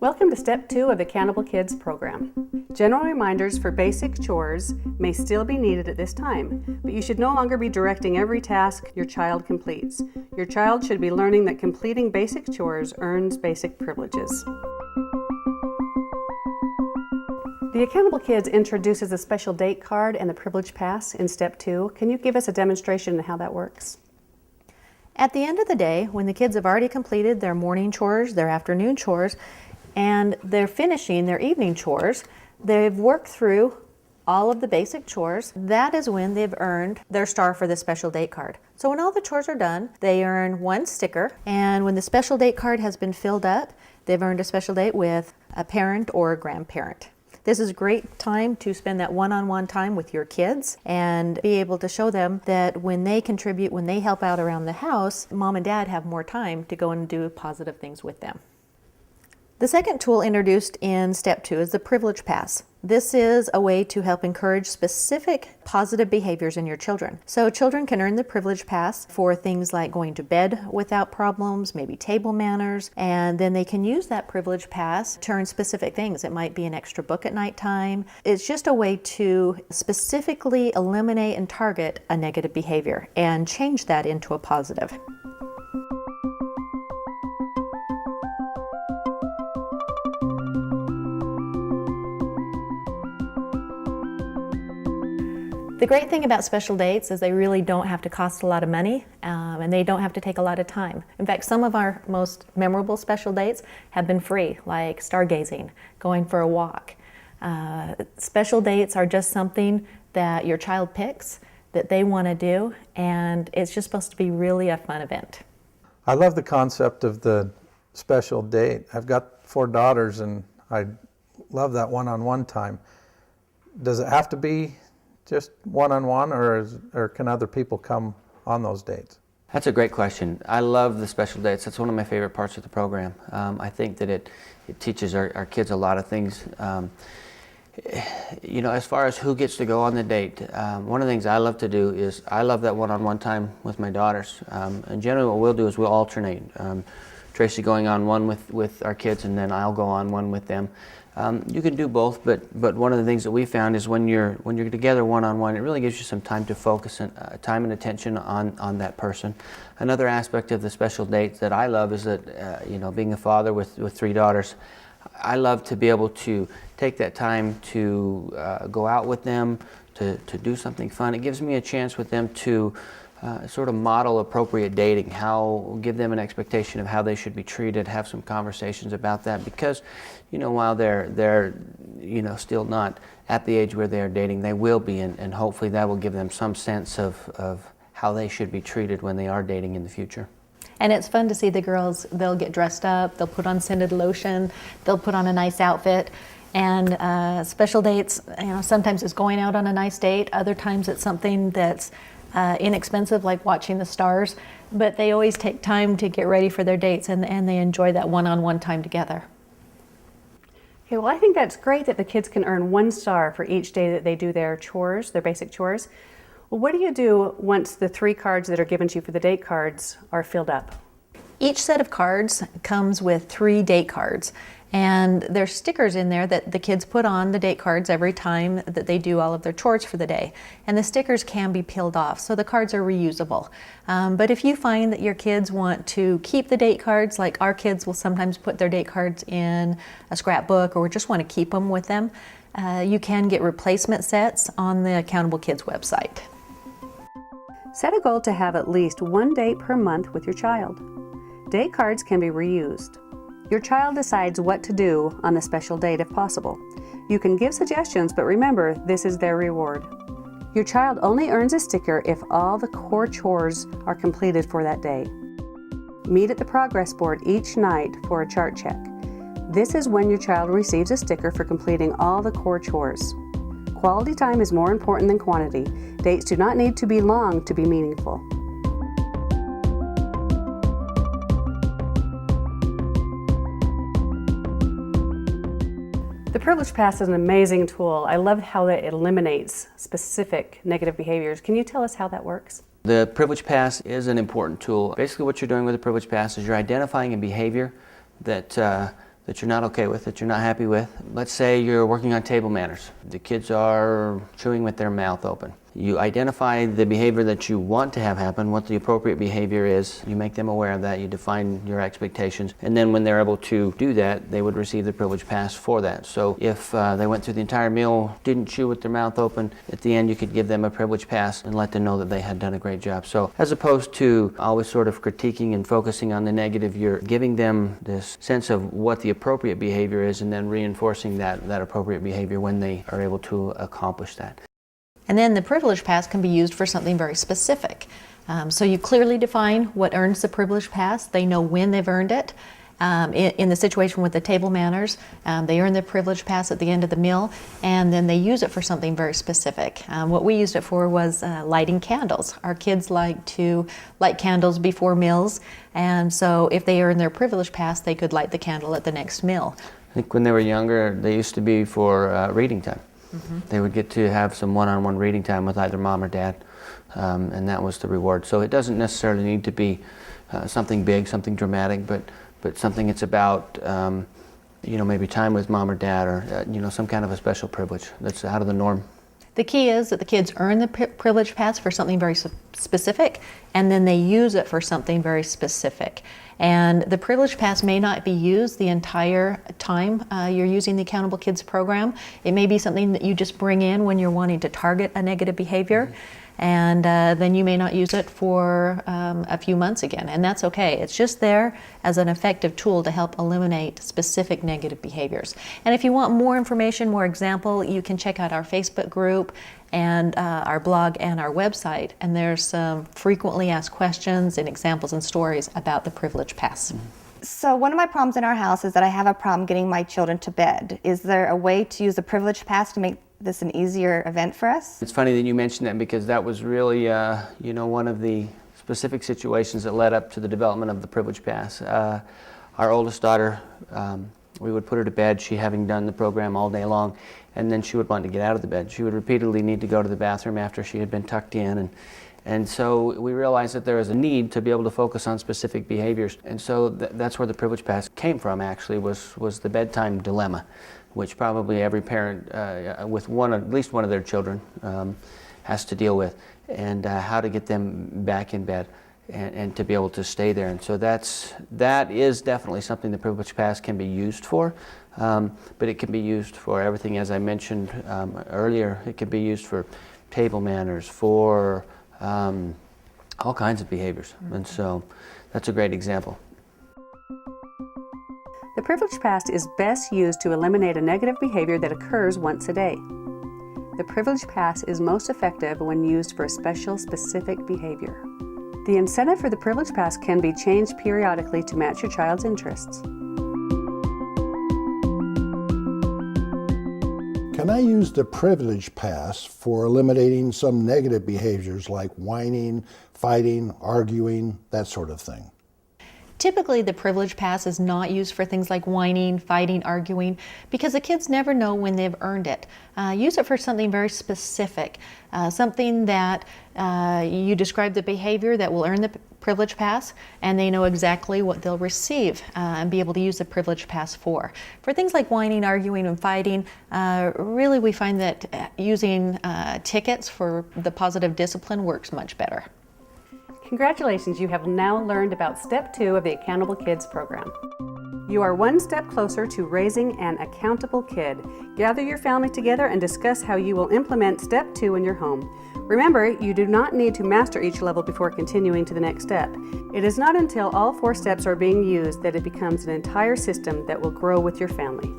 Welcome to Step 2 of the Accountable Kids program. General reminders for basic chores may still be needed at this time, but you should no longer be directing every task your child completes. Your child should be learning that completing basic chores earns basic privileges. The Accountable Kids introduces a special date card and the privilege pass in Step 2. Can you give us a demonstration of how that works? At the end of the day, when the kids have already completed their morning chores, their afternoon chores, and they're finishing their evening chores, they've worked through all of the basic chores. That is when they've earned their star for the special date card. So when all the chores are done, they earn one sticker, and when the special date card has been filled up, they've earned a special date with a parent or a grandparent. This is a great time to spend that one-on-one time with your kids and be able to show them that when they contribute, when they help out around the house, mom and dad have more time to go and do positive things with them. The second tool introduced in Step 2 is the privilege pass. This is a way to help encourage specific positive behaviors in your children. So children can earn the privilege pass for things like going to bed without problems, maybe table manners, and then they can use that privilege pass to earn specific things. It might be an extra book at nighttime. It's just a way to specifically eliminate and target a negative behavior and change that into a positive. The great thing about special dates is they really don't have to cost a lot of money and they don't have to take a lot of time. In fact, some of our most memorable special dates have been free, like stargazing, going for a walk. Special dates are just something that your child picks, that they want to do, and it's just supposed to be really a fun event. I love the concept of the special date. I've got 4 daughters and I love that one-on-one time. Does it have to be just one-on-one, or can other people come on those dates? That's a great question. I love the special dates. That's one of my favorite parts of the program. I think that it teaches our kids a lot of things. As far as who gets to go on the date, one of the things I love to do is I love that one-on-one time with my daughters. And generally what we'll do is we'll alternate. Tracy going on one with our kids, and then I'll go on one with them. You can do both, but one of the things that we found is when you're together one-on-one, it really gives you some time to focus and time and attention on that person. Another aspect of the special date that I love is that being a father with 3 daughters, I love to be able to take that time to go out with them, to do something fun. It gives me a chance with them to sort of model appropriate dating, give them an expectation of how they should be treated, have some conversations about that, because while they're still not at the age where they're dating, they will be, and hopefully that will give them some sense of how they should be treated when they are dating in the future. And it's fun to see the girls. They'll get dressed up, they'll put on scented lotion, they'll put on a nice outfit. And special dates, sometimes it's going out on a nice date, other times it's something that's inexpensive, like watching the stars, but they always take time to get ready for their dates, and they enjoy that one-on-one time together. Okay, well, I think that's great that the kids can earn 1 star for each day that they do their chores, their basic chores. Well, what do you do once the 3 cards that are given to you for the date cards are filled up? Each set of cards comes with 3 date cards, and there's stickers in there that the kids put on the date cards every time that they do all of their chores for the day. And the stickers can be peeled off, so the cards are reusable. But if you find that your kids want to keep the date cards, like our kids will sometimes put their date cards in a scrapbook or just want to keep them with them, you can get replacement sets on the Accountable Kids website. Set a goal to have at least 1 date per month with your child. Date cards can be reused. Your child decides what to do on the special date if possible. You can give suggestions, but remember, this is their reward. Your child only earns a sticker if all the core chores are completed for that day. Meet at the progress board each night for a chart check. This is when your child receives a sticker for completing all the core chores. Quality time is more important than quantity. Dates do not need to be long to be meaningful. The Privilege Pass is an amazing tool. I love how it eliminates specific negative behaviors. Can you tell us how that works? The Privilege Pass is an important tool. Basically what you're doing with the Privilege Pass is you're identifying a behavior that that you're not okay with, that you're not happy with. Let's say you're working on table manners. The kids are chewing with their mouth open. You identify the behavior that you want to have happen, what the appropriate behavior is. You make them aware of that, you define your expectations, and then when they're able to do that, they would receive the privilege pass for that. So if they went through the entire meal, didn't chew with their mouth open, at the end you could give them a privilege pass and let them know that they had done a great job. So as opposed to always sort of critiquing and focusing on the negative, you're giving them this sense of what the appropriate behavior is and then reinforcing that appropriate behavior when they are able to accomplish that. And then the privilege pass can be used for something very specific. So you clearly define what earns the privilege pass. They know when they've earned it. In the situation with the table manners, they earn the privilege pass at the end of the meal, and then they use it for something very specific. What we used it for was lighting candles. Our kids like to light candles before meals, and so if they earn their privilege pass, they could light the candle at the next meal. I think when they were younger, they used to be for reading time. They would get to have some one-on-one reading time with either mom or dad, and that was the reward. So it doesn't necessarily need to be something big, something dramatic, but something it's about, maybe time with mom or dad, or some kind of a special privilege that's out of the norm. The key is that the kids earn the privilege pass for something very specific, and then they use it for something very specific. And the privilege pass may not be used the entire time you're using the Accountable Kids program. It may be something that you just bring in when you're wanting to target a negative behavior, and then you may not use it for a few months again, and that's okay. It's just there as an effective tool to help eliminate specific negative behaviors. And if you want more information, more example, you can check out our Facebook group and our blog and our website, and there's some frequently asked questions and examples and stories about the privilege pass. So one of my problems in our house is that I have a problem getting my children to bed. Is there a way to use the privilege pass to make this an easier event for us? It's funny that you mentioned that, because that was really, one of the specific situations that led up to the development of the privilege pass. Our oldest daughter, we would put her to bed, she having done the program all day long, and then she would want to get out of the bed. She would repeatedly need to go to the bathroom after she had been tucked in, and so we realized that there was a need to be able to focus on specific behaviors. And so that's where the privilege pass came from, actually, was the bedtime dilemma, which probably every parent with at least one of their children has to deal with, and how to get them back in bed and to be able to stay there. And so that is definitely something the privilege pass can be used for, but it can be used for everything, as I mentioned earlier. It can be used for table manners, for all kinds of behaviors, and so that's a great example. The privilege pass is best used to eliminate a negative behavior that occurs once a day. The privilege pass is most effective when used for a specific behavior. The incentive for the privilege pass can be changed periodically to match your child's interests. Can I use the privilege pass for eliminating some negative behaviors like whining, fighting, arguing, that sort of thing? Typically, the privilege pass is not used for things like whining, fighting, arguing, because the kids never know when they've earned it. Use it for something very specific, something that you describe the behavior that will earn the privilege pass, and they know exactly what they'll receive and be able to use the privilege pass for. For things like whining, arguing, and fighting, really we find that using tickets for the positive discipline works much better. Congratulations, you have now learned about Step 2 of the Accountable Kids program. You are one step closer to raising an accountable kid. Gather your family together and discuss how you will implement Step 2 in your home. Remember, you do not need to master each level before continuing to the next step. It is not until all 4 steps are being used that it becomes an entire system that will grow with your family.